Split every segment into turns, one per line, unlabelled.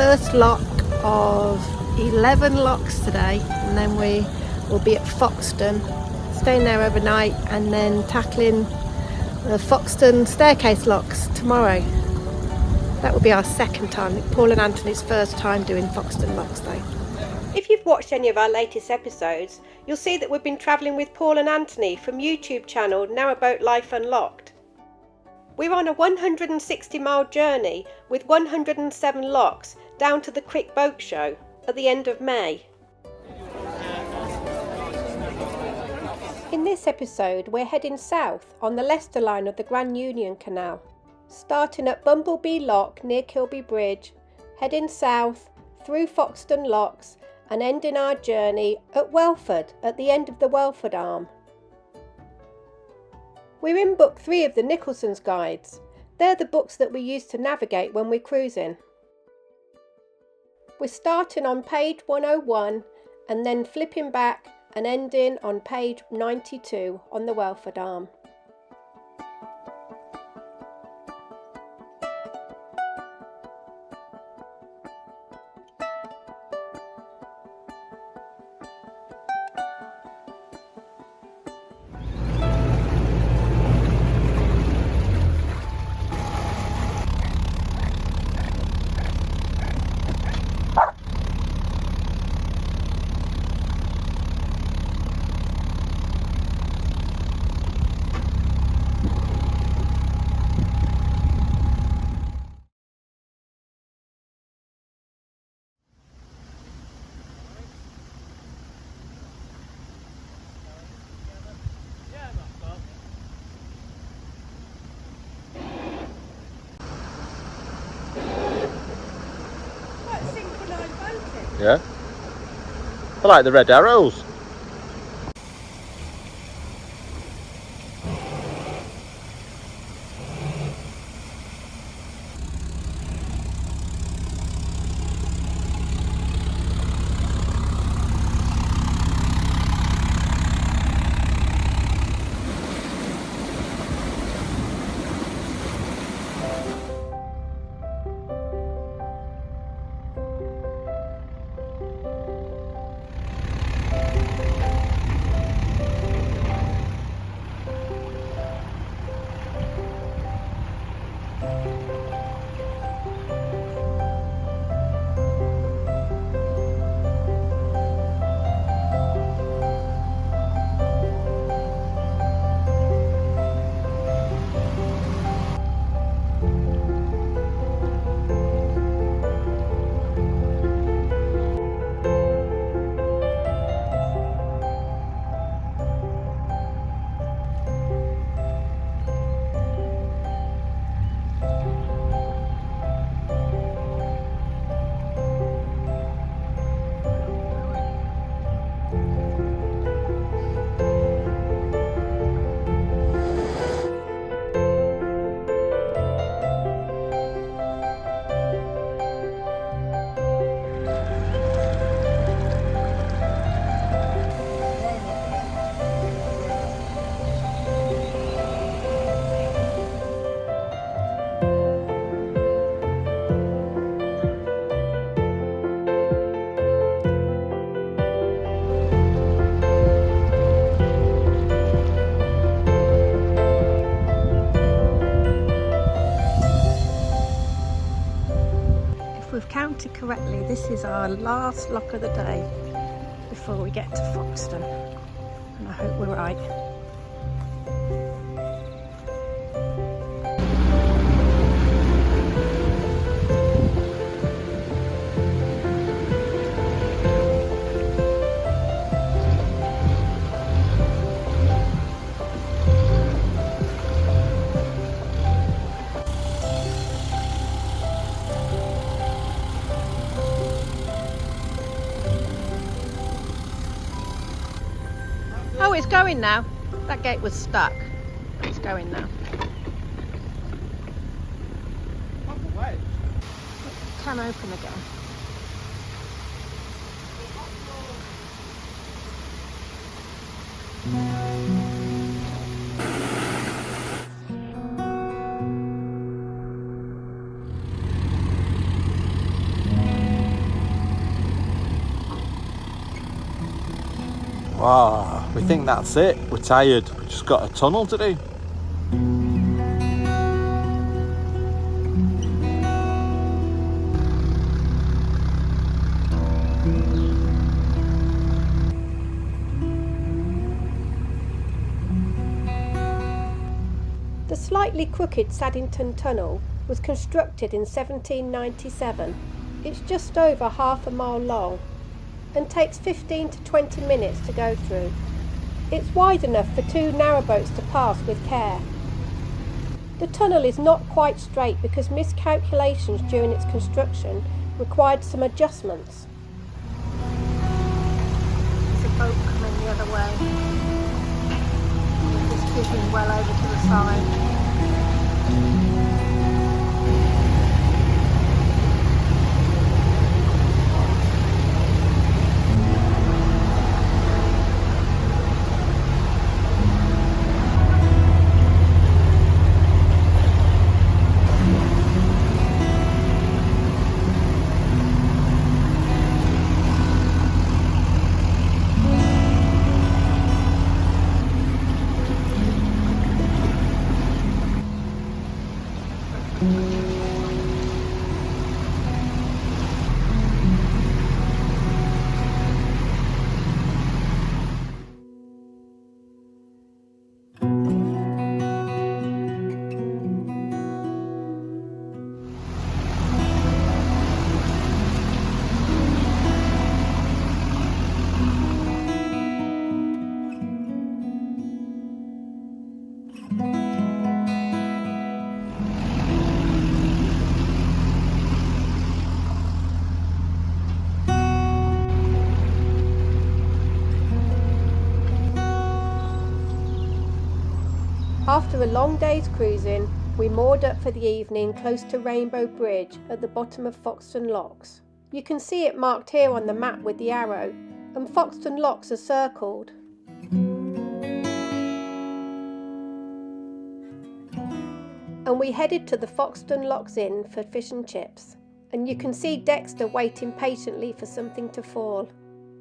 first lock of 11 locks today, and then we will be at Foxton, staying there overnight, and then tackling the Foxton staircase locks tomorrow. That will be our second time. Paul and Anthony's first time doing Foxton Locks though. If you've watched any of our latest episodes, you'll see that we've been travelling with Paul and Anthony from YouTube channel Narrowboat Life Unlocked. We're on a 160-mile journey with 107 locks down to the Crick Boat Show at the end of May. In this episode, we're heading south on the Leicester line of the Grand Union Canal, starting at Bumblebee Lock near Kilby Bridge, heading south through Foxton Locks and ending our journey at Welford at the end of the Welford arm. We're in book 3 of the Nicholson's guides. They're the books that we use to navigate when we're cruising. We're starting on page 101 and then flipping back and ending on page 92 on the Welford arm.
Yeah, I like the red arrows.
Counted correctly, this is our last lock of the day before we get to Foxton, and I hope we're right. Oh, it's going now. That gate was stuck. It's going now. It can open again.
Wow, we think that's it. We're tired. We've just got a tunnel to do.
The slightly crooked Saddington Tunnel was constructed in 1797. It's just over half a mile long and takes 15 to 20 minutes to go through. It's wide enough for 2 narrowboats to pass with care. The tunnel is not quite straight because miscalculations during its construction required some adjustments. There's a boat coming the other way. We're just keeping well over to the side. After a long day's cruising, we moored up for the evening close to Rainbow Bridge at the bottom of Foxton Locks. You can see it marked here on the map with the arrow, and Foxton Locks are circled. And we headed to the Foxton Locks Inn for fish and chips, and you can see Dexter waiting patiently for something to fall,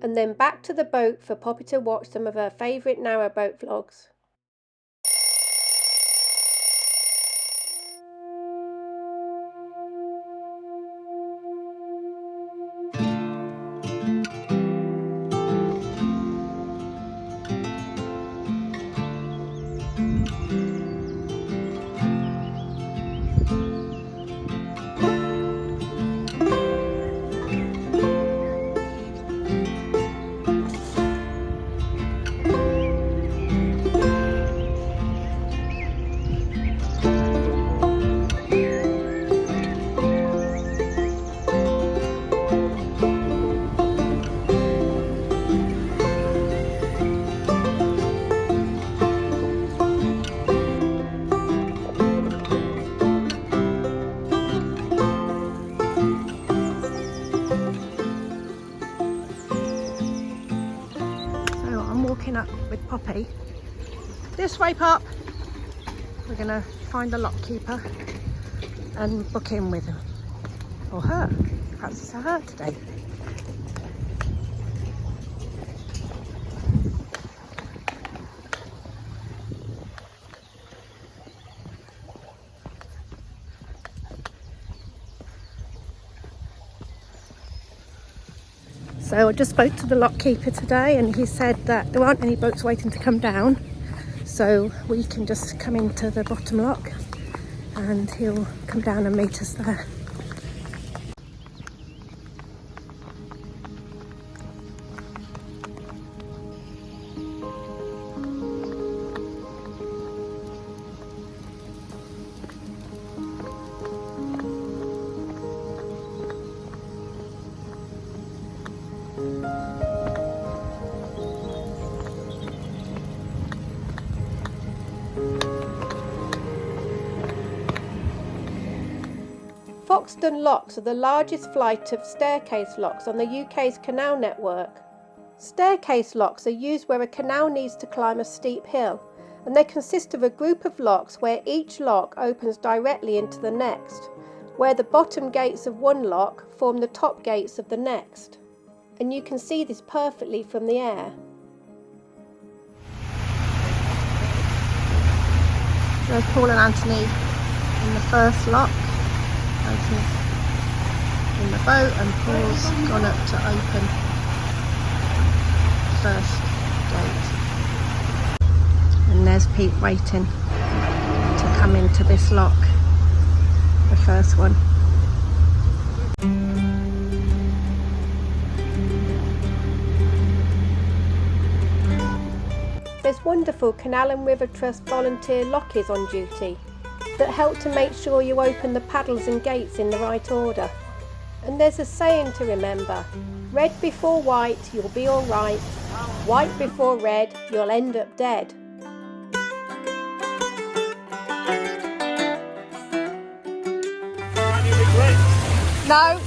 and then back to the boat for Poppy to watch some of her favourite narrowboat vlogs. Walking up with Poppy. This way, Pop. We're gonna find the lock keeper and book in with him or her. Perhaps it's a her today. So I just spoke to the lock keeper today and he said that there aren't any boats waiting to come down, so we can just come into the bottom lock and he'll come down and meet us there. Foxton Locks are the largest flight of staircase locks on the UK's canal network. Staircase locks are used where a canal needs to climb a steep hill, and they consist of a group of locks where each lock opens directly into the next, where the bottom gates of one lock form the top gates of the next. And you can see this perfectly from the air. There's Paul and Anthony in the first lock. Anthony's in the boat and Paul's gone up to open the first gate. And there's Pete waiting to come into this lock, the first one. There's wonderful Canal and River Trust volunteer lockies on duty that help to make sure you open the paddles and gates in the right order. And there's a saying to remember: red before white, you'll be alright. White before red, you'll end up dead. No.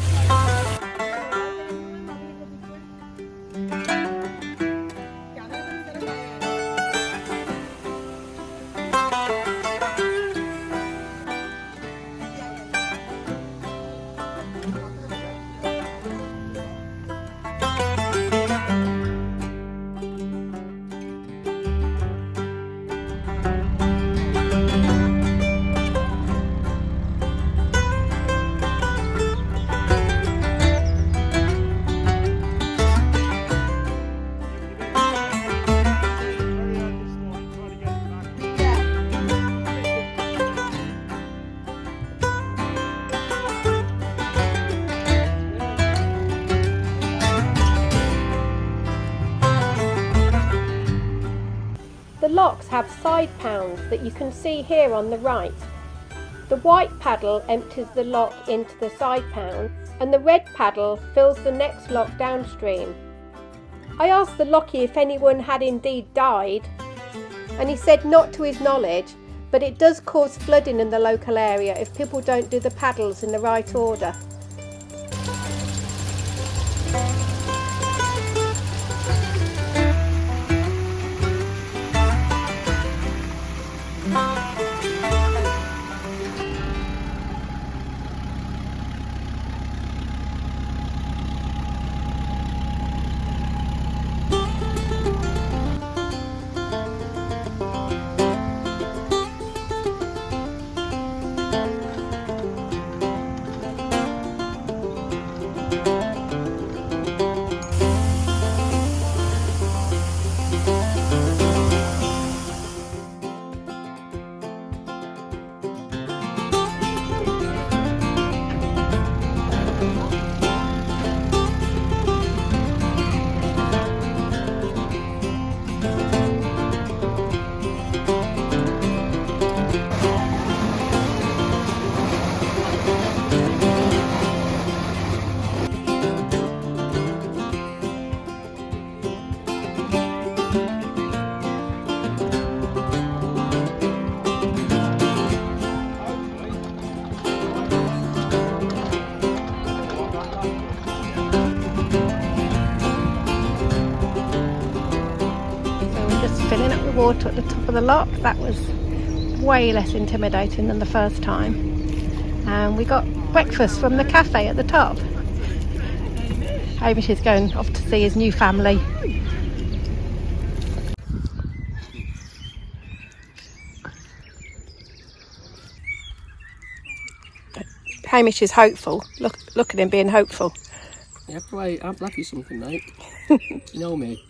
The locks have side pounds that you can see here on the right. The white paddle empties the lock into the side pound and the red paddle fills the next lock downstream. I asked the lockie if anyone had indeed died, and he said not to his knowledge, but it does cause flooding in the local area if people don't do the paddles in the right order. Filling up the water at the top of the lock. That was way less intimidating than the first time. And we got breakfast from the cafe at the top. Hamish is going off to see his new family. Hamish is hopeful. Look at him being hopeful.
Yeah, right, I'm lucky something, mate. You know me.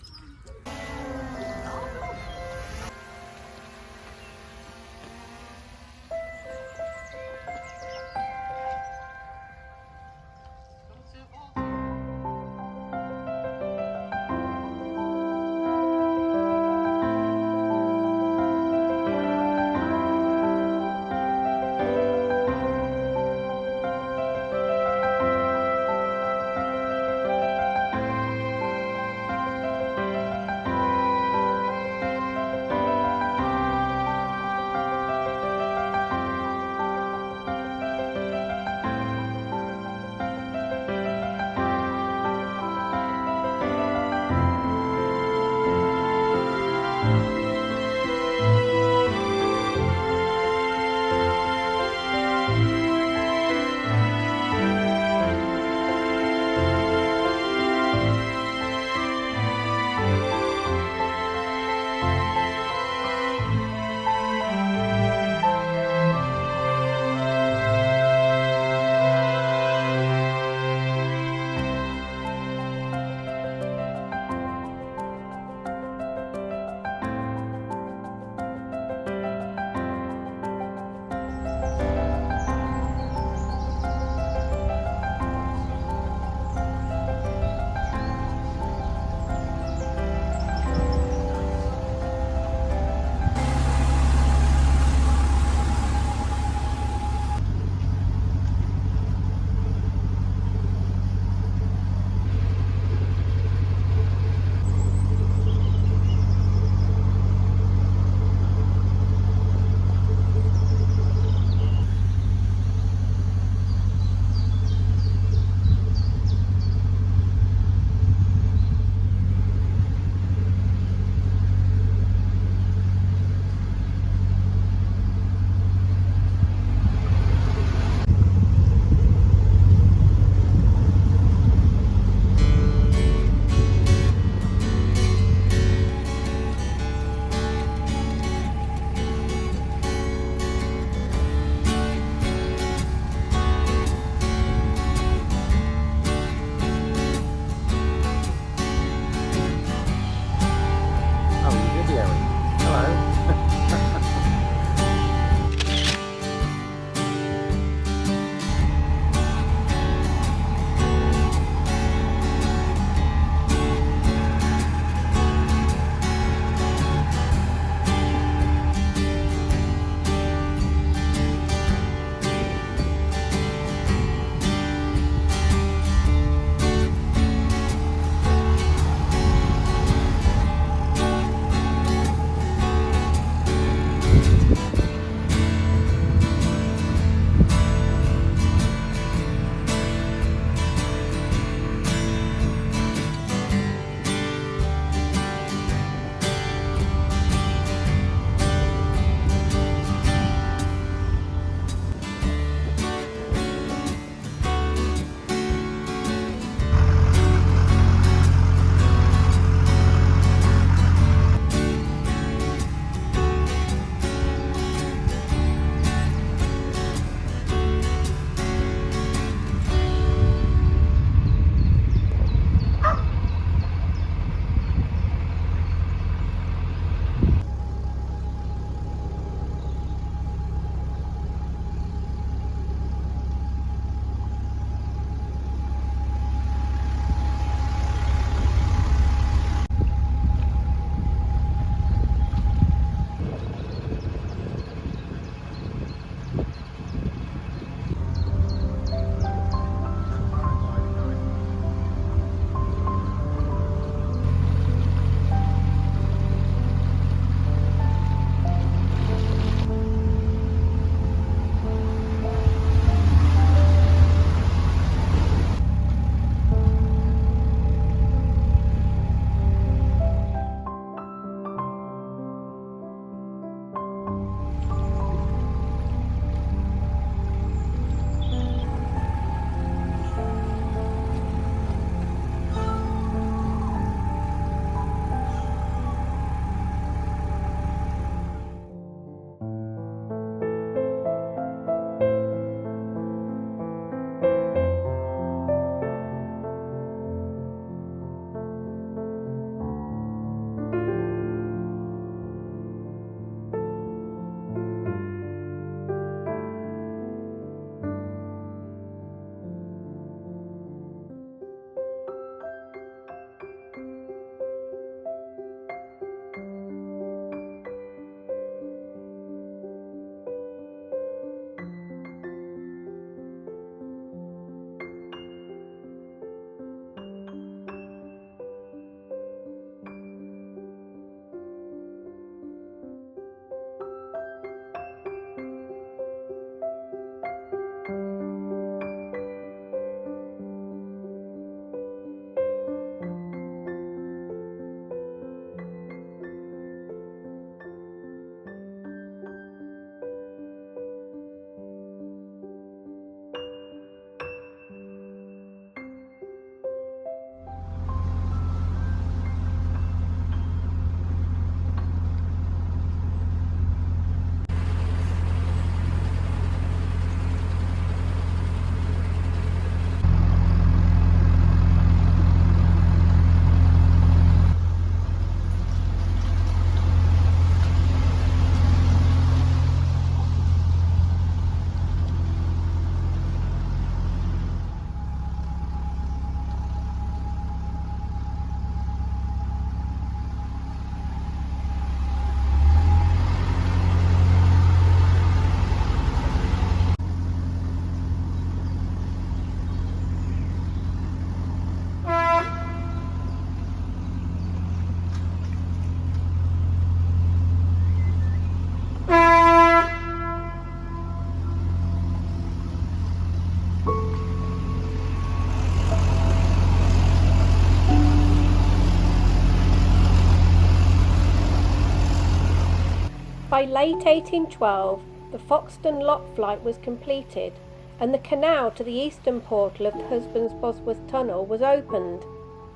By late 1812, the Foxton Lock flight was completed and the canal to the eastern portal of the Husbands Bosworth Tunnel was opened.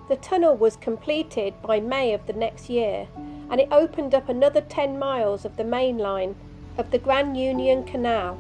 The tunnel was completed by May of the next year, and it opened up another 10 miles of the main line of the Grand Union Canal.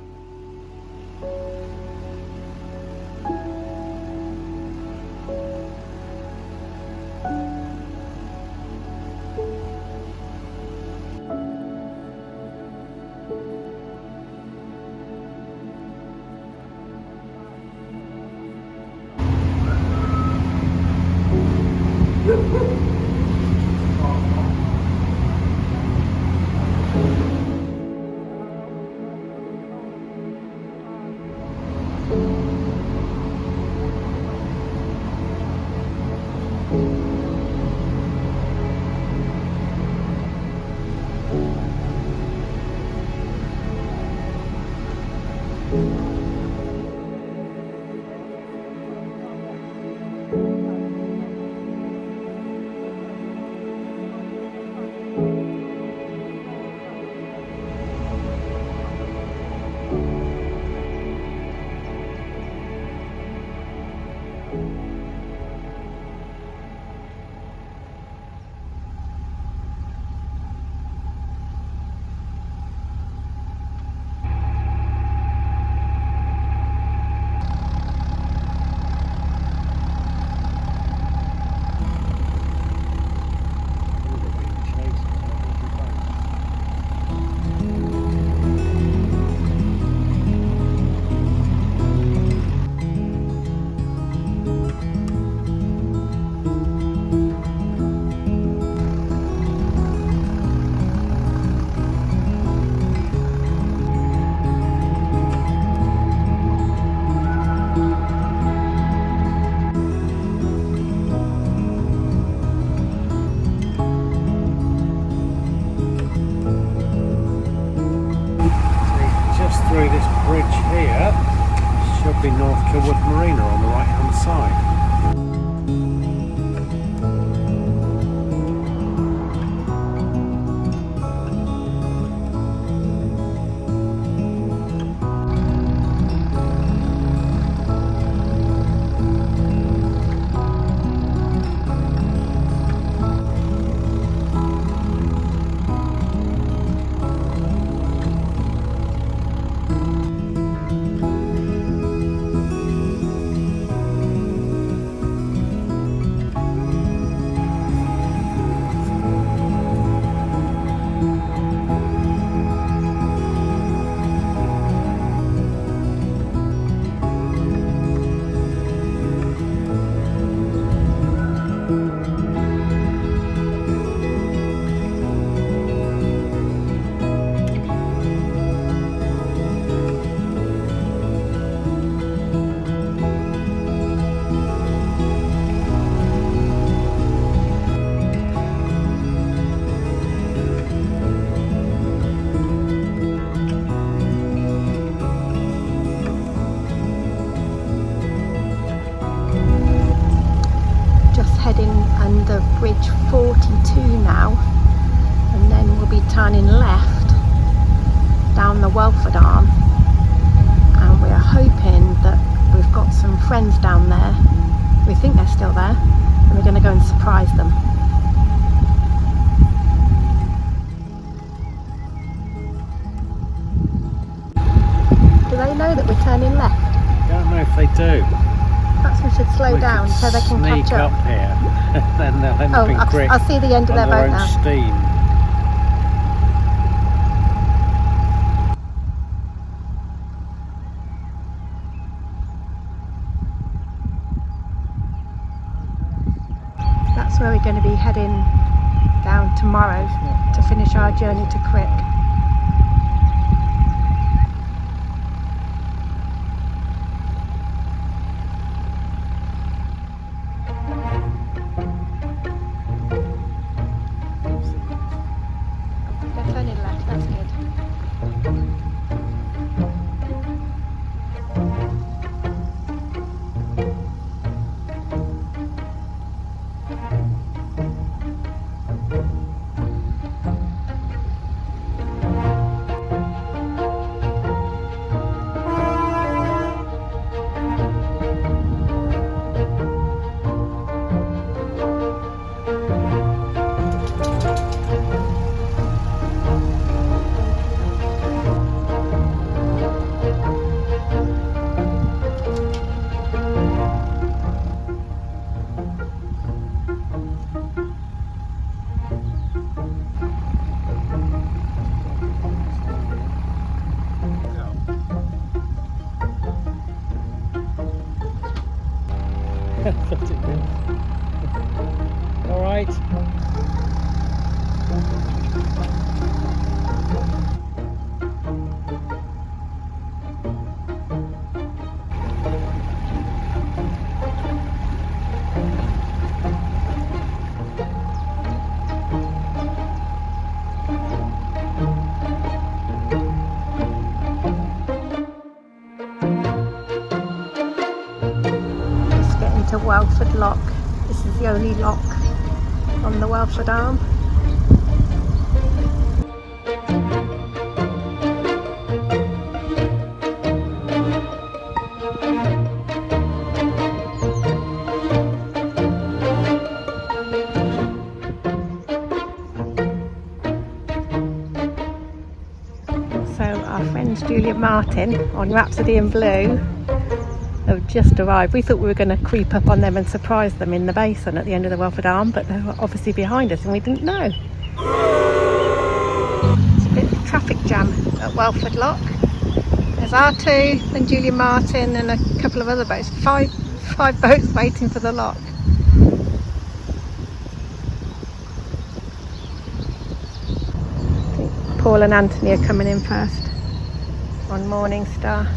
bridge here should be North Kilwood Marina on the right hand side.
Heading under bridge 42 now, and then we'll be turning left down the Welford arm, and we're hoping that we've got some friends down there. We think they're still there, and we're going to go and surprise them. Do they know that we're turning left?
Don't know if they do.
Perhaps we should slow down so they can catch up.
Sneak up here, then they'll end up in Crick
I see the end of their boat now.
steam.
That's where we're going to be heading down tomorrow to finish our journey to Crick. They're turning left, that's good.
All right.
Just getting to Welford Lock. This is the only lock on the Welford arm. So our friends Julia Martin on Rhapsody in Blue have just arrived. We thought we were going to creep up on them and surprise them in the basin at the end of the Welford arm, but they were obviously behind us and we didn't know. It's a bit of a traffic jam at Welford Lock. There's R2 and Julia Martin and a couple of other boats. Five boats waiting for the lock. I think Paul and Anthony are coming in first on Morning Star.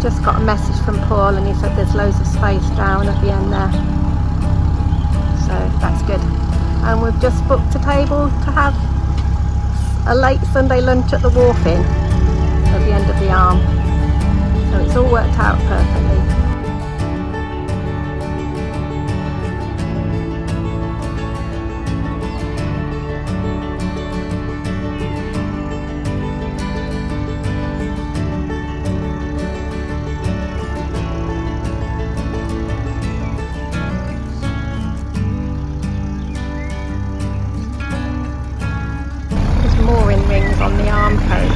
just got a message from Paul and he said there's loads of space down at the end there. So that's good. And we've just booked a table to have a late Sunday lunch at the wharf inn at the end of the arm. So it's all worked out perfectly. Mooring rings on the arm coat.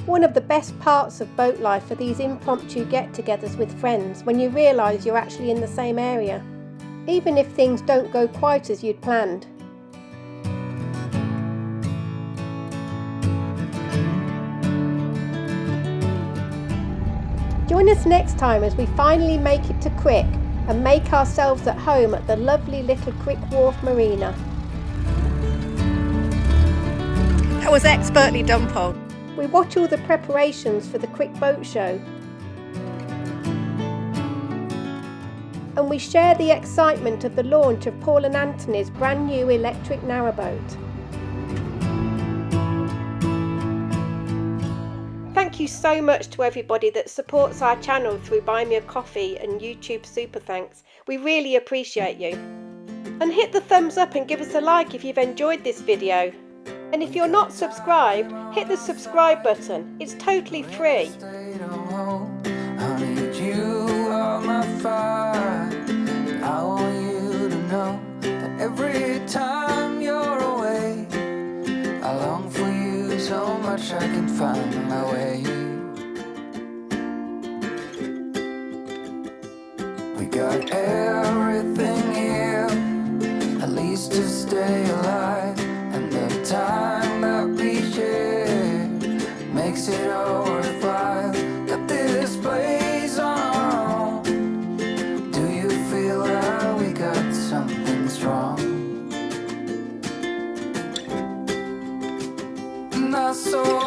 One of the best parts of boat life are these impromptu get-togethers with friends when you realise you're actually in the same area, even if things don't go quite as you'd planned. Join us next time as we finally make it to Crick and make ourselves at home at the lovely little Crick Wharf Marina. That was expertly done, Paul. We watch all the preparations for the Crick Boat Show. And we share the excitement of the launch of Paul and Anthony's brand new electric narrowboat. Thank you so much to everybody that supports our channel through Buy Me a Coffee and YouTube Super Thanks. We really appreciate you. And hit the thumbs up and give us a like if you've enjoyed this video. And if you're not subscribed, hit the subscribe button. It's totally free.
I need you on my fire. I want you to know that every time you're away, I long for you so much I can find my way. We got everything here, at least to stay alive, and the time that we share makes it all worthwhile. Got this place on our own. Do you feel that we got something strong? And I saw